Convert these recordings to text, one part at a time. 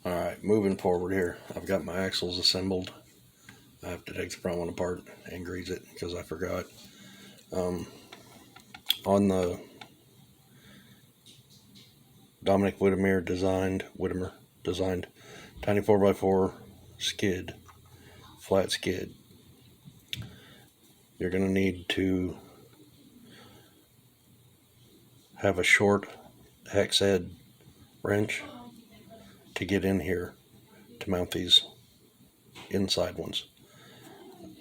Alright, moving forward here. I've got my axles assembled. I have to take the front one apart and grease it because I forgot. On the Dominic Whittimer designed Tiny 4x4 skid, flat skid, you're going to need to have a short hex head wrench to get in here to mount these inside ones.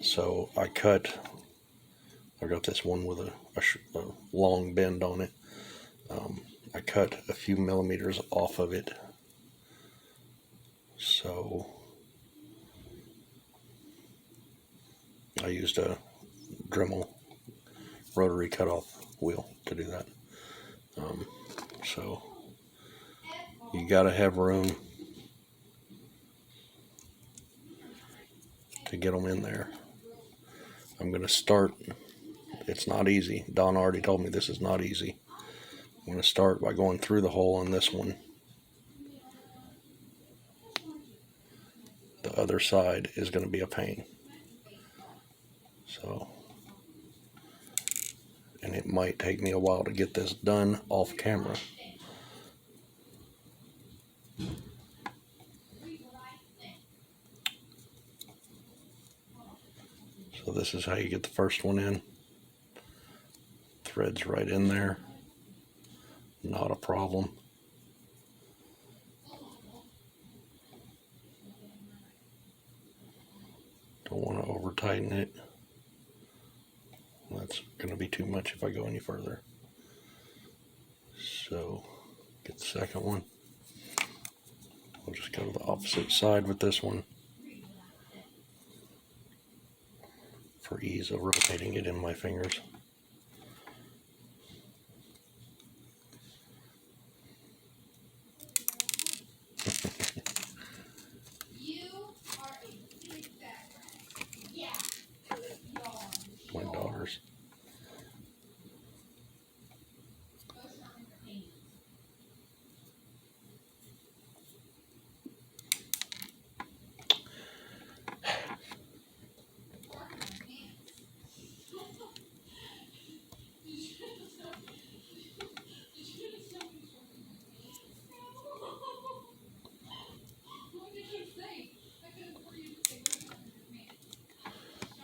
So I've got this one with a long bend on it. I cut a few millimeters off of it, so I used a Dremel rotary cutoff wheel to do that. So you gotta have room to get them in there. I'm gonna start, it's not easy. Don already told me this is not easy. I'm gonna start by going through the hole on this one. The other side is gonna be a pain. So, and it might take me a while to get this done off camera. So this is how you get the first one in. Threads right in there. Not a problem. Don't want to over tighten it. That's going to be too much if I go any further. So get the second one. I'll just go to the opposite side with this one for ease of rotating it in my fingers. My daughters.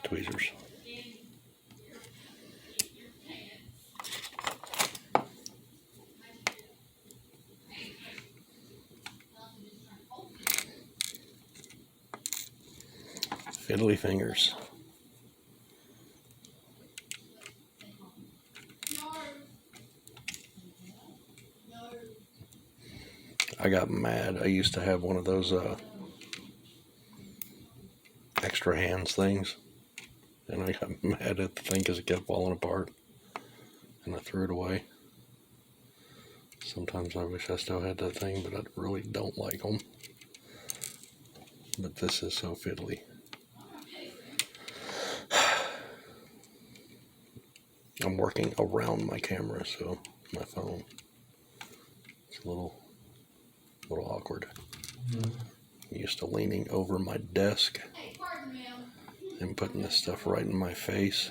Tweezers. Fiddly fingers. I got mad. I used to have one of those extra hands things, and I got mad at the thing because it kept falling apart, and I threw it away. Sometimes I wish I still had that thing, but I really don't like them. But this is so fiddly. I'm working around my camera, so my phone, it's a little awkward. I'm used to leaning over my desk and putting this stuff right in my face.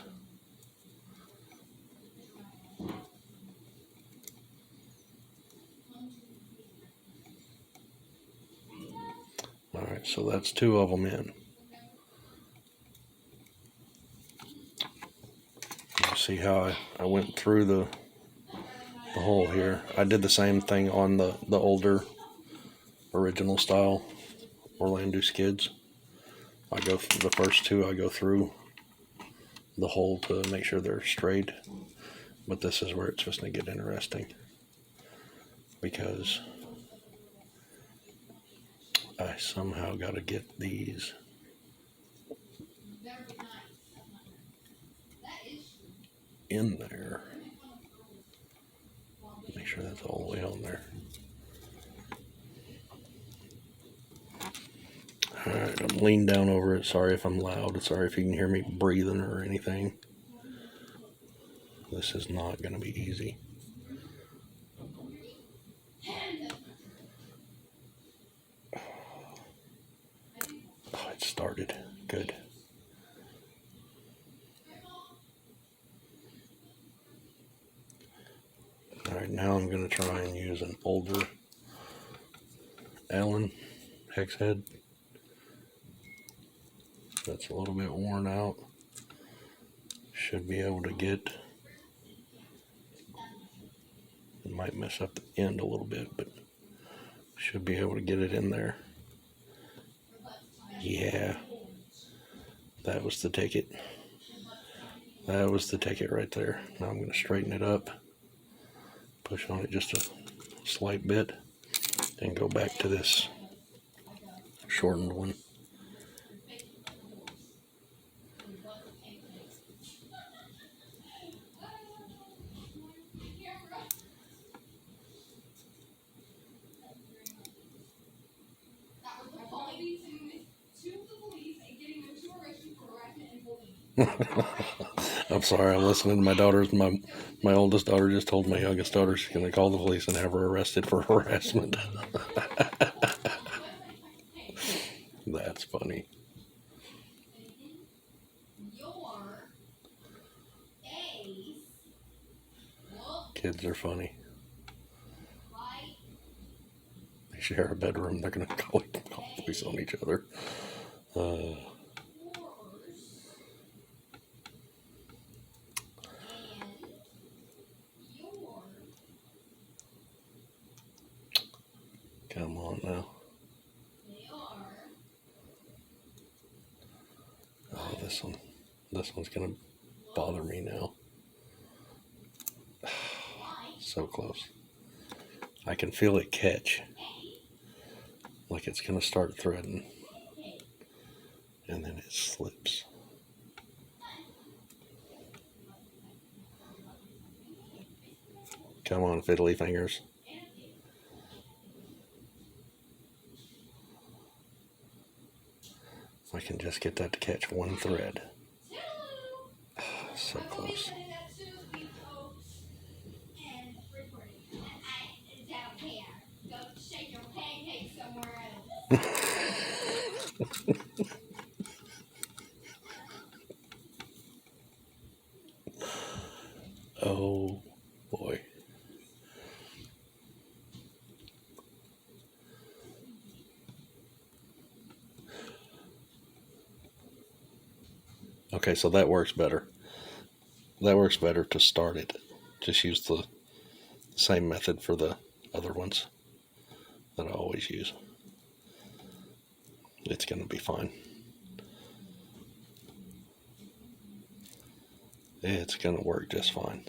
Alright, so that's two of them in. You see how I went through the hole here. I did the same thing on the older original style Orlando skids. I go through the first two, I go through the hole to make sure they're straight. But this is where it's supposed to get interesting, because I somehow got to get these in there. Make sure that's all the way on there. Alright, I'm leaned down over it. Sorry if I'm loud. Sorry if you can hear me breathing or anything. This is not going to be easy. started. Good. Alright, now I'm going to try and use an older Allen hex head that's a little bit worn out. Should be able to get, it might mess up the end a little bit, but should be able to get it in there. Yeah, that was the ticket. That was the ticket right there. Now I'm going to straighten it up, push on it just a slight bit, and go back to this shortened one. I'm sorry, I'm listening to my daughters. My oldest daughter just told my youngest daughter she's going to call the police and have her arrested for harassment. That's funny. Kids are funny. They share a bedroom. They're going to call the police on each other. Come on now. Oh, this one's gonna bother me now. So close. I can feel it catch. Like it's gonna start threading. And then it slips. Come on, fiddly fingers. I can just get that to catch one thread. So close. Oh boy. Okay, so that works better. That works better to start it. Just use the same method for the other ones that I always use. It's going to be fine. It's going to work just fine.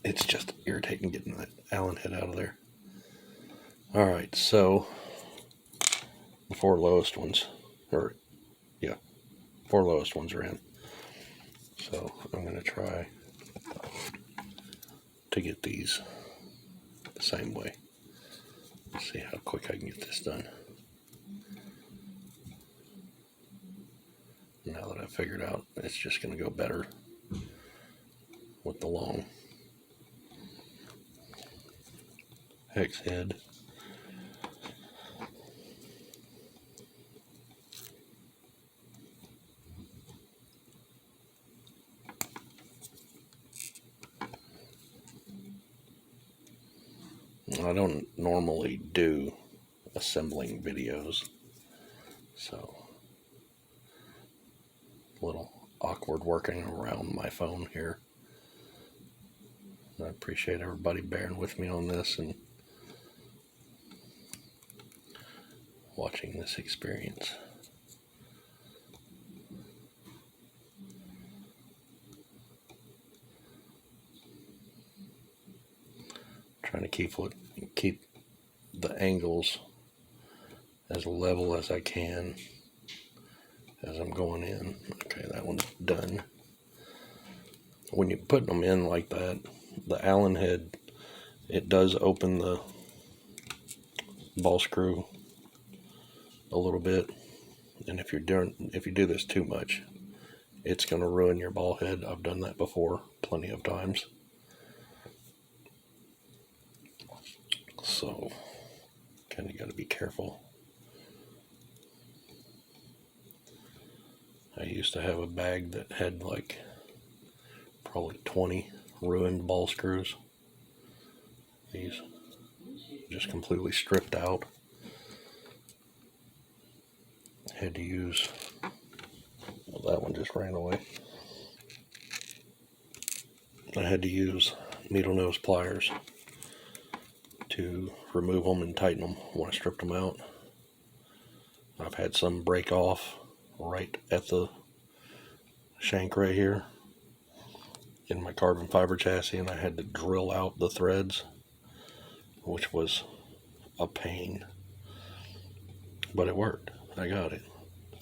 It's just irritating getting that Allen head out of there. Alright, so the four lowest ones are in. So I'm going to try to get these the same way. Let's see how quick I can get this done. Now that I've figured out it's just going to go better with the long hex head. I don't normally do assembling videos, so a little awkward working around my phone here. I appreciate everybody bearing with me on this and watching this experience. Trying to keep the angles as level as I can as I'm going in. Okay, that one's done. When you're putting them in like that, the Allen head, it does open the ball screw a little bit, and if you do this too much, it's going to ruin your ball head. I've done that before plenty of times. So Kind of got to be careful. I used to have a bag that had like probably 20 ruined ball screws. These just completely stripped out. Had to use, well, that one just ran away. I had to use needle nose pliers to remove them and tighten them when I stripped them out. I've had some break off right at the shank right here in my carbon fiber chassis, and I had to drill out the threads, which was a pain, but it worked. I got it.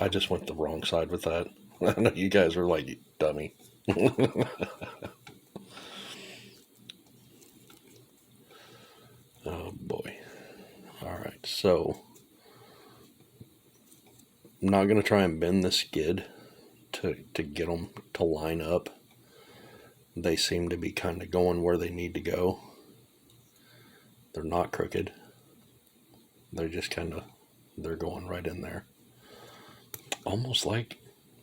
I just went the wrong side with that. I know you guys were like, dummy. Oh boy. Alright, so I'm not going to try and bend the skid to get them to line up. They seem to be kind of going where they need to go. They're not crooked. They're just kind of, they're going right in there. Almost like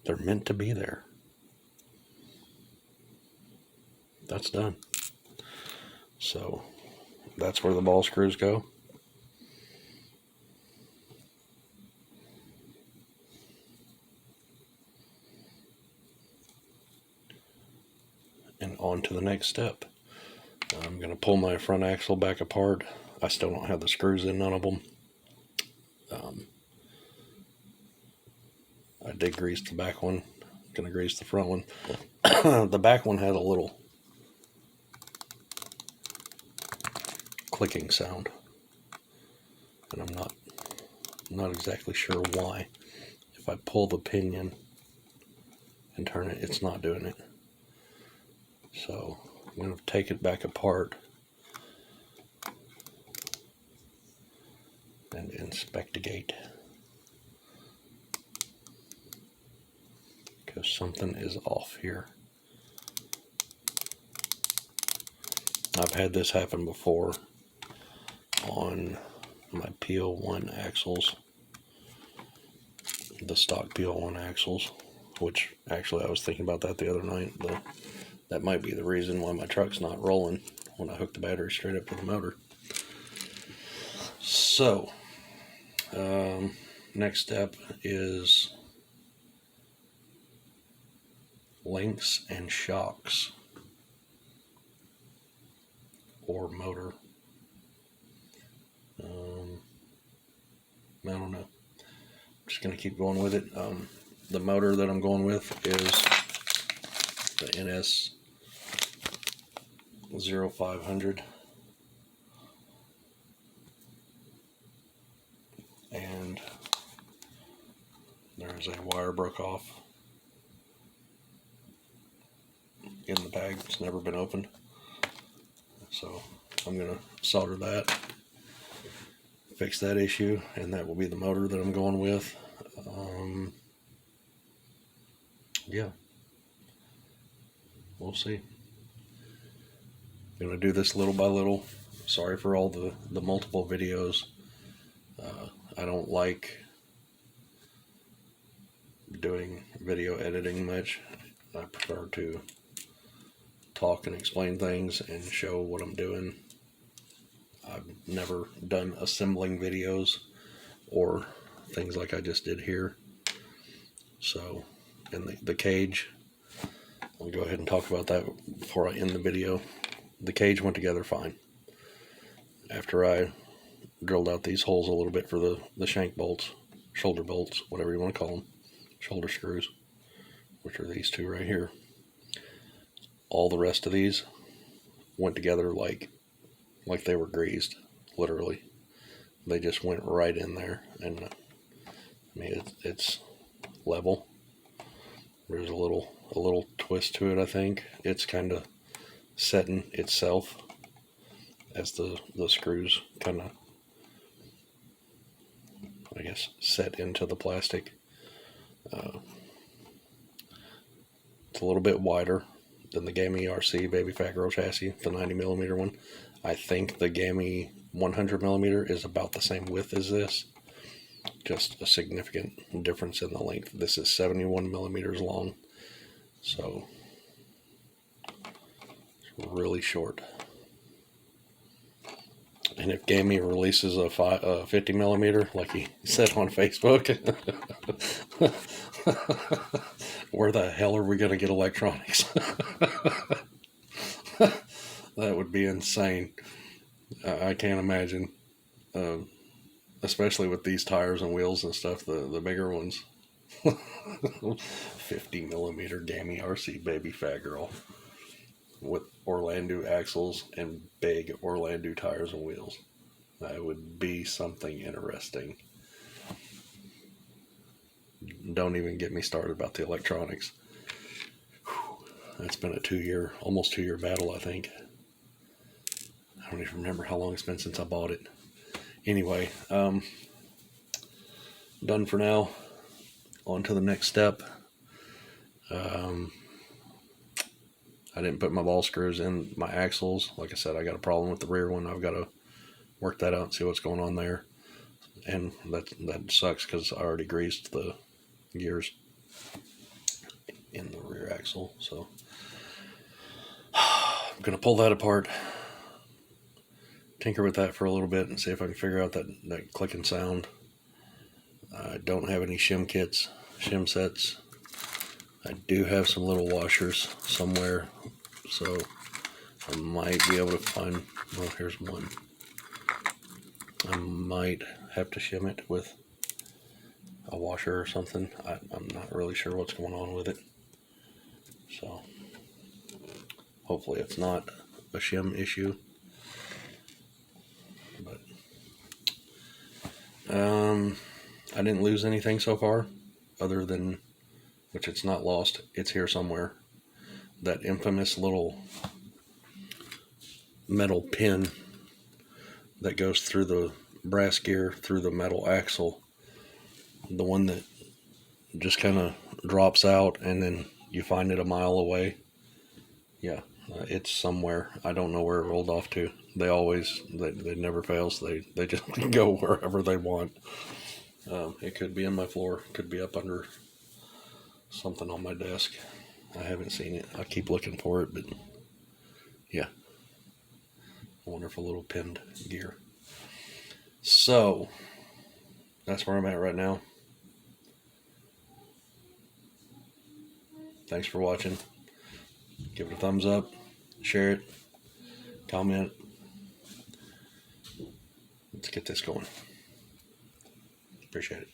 they're meant to be there. That's done. So that's where the ball screws go. And on to the next step. I'm going to pull my front axle back apart. I still don't have the screws in none of them. I did grease the back one. I'm going to grease the front one. The back one had a little clicking sound, and I'm not exactly sure why. If I pull the pinion and turn it, it's not doing it. So I'm going to take it back apart and inspectigate, because something is off here. I've had this happen before on my PO1 axles, the stock PO1 axles, which actually I was thinking about that the other night. That might be the reason why my truck's not rolling when I hook the battery straight up to the motor. So, next step is links and shocks, or motor. I don't know. I'm just going to keep going with it. The motor that I'm going with is the NS 0500. And there's a wire broke off in the bag. It's never been opened. So I'm going to solder that, fix that issue, and that will be the motor that I'm going with. Yeah, we'll see. I'm going to do this little by little. Sorry for all the multiple videos. I don't like doing video editing much. I prefer to talk and explain things and show what I'm doing. I've never done assembling videos or things like I just did here. So, in the cage, I'll go ahead and talk about that before I end the video. The cage went together fine. After I drilled out these holes a little bit for the shank bolts, shoulder bolts, whatever you want to call them, shoulder screws, which are these two right here. All the rest of these went together like they were greased, literally. They just went right in there, and I mean it's level. There's a little twist to it. I think it's kind of setting itself as the screws kind of, I guess, set into the plastic. It's a little bit wider than the Gammy RC Baby Fat Girl chassis, the 90mm one. I think the Gammy 100mm is about the same width as this, just a significant difference in the length. This is 71mm long, so it's really short. And if Gammy releases a 50mm, like he said on Facebook, where the hell are we going to get electronics? That would be insane. I can't imagine, especially with these tires and wheels and stuff, the bigger ones. 50mm Gammy RC Baby Fat Girl with Orlando axles and big Orlando tires and wheels. That would be something interesting. Don't even get me started about the electronics. That's been a almost 2 year battle, I think. I don't even remember how long it's been since I bought it. Anyway, done for now. On to the next step. I didn't put my ball screws in my axles. Like I said, I got a problem with the rear one. I've got to work that out and see what's going on there. And that sucks because I already greased the gears in the rear axle. So I'm going to pull that apart, tinker with that for a little bit, and see if I can figure out that clicking sound. I don't have any shim sets. I do have some little washers somewhere, so I might be able to find, well, here's one. I might have to shim it with a washer or something. I'm not really sure what's going on with it. So hopefully it's not a shim issue. But I didn't lose anything so far, other than, which it's not lost, it's here somewhere, that infamous little metal pin that goes through the brass gear, through the metal axle, the one that just kind of drops out and then you find it a mile away. Yeah, it's somewhere. I don't know where it rolled off to. They never fails. They just go wherever they want. It could be in my floor, could be up under something on my desk. I haven't seen it. I keep looking for it, but yeah, wonderful little pinned gear. So that's where I'm at right now. Thanks for watching. Give it a thumbs up, share it, comment. Let's get this going. Appreciate it.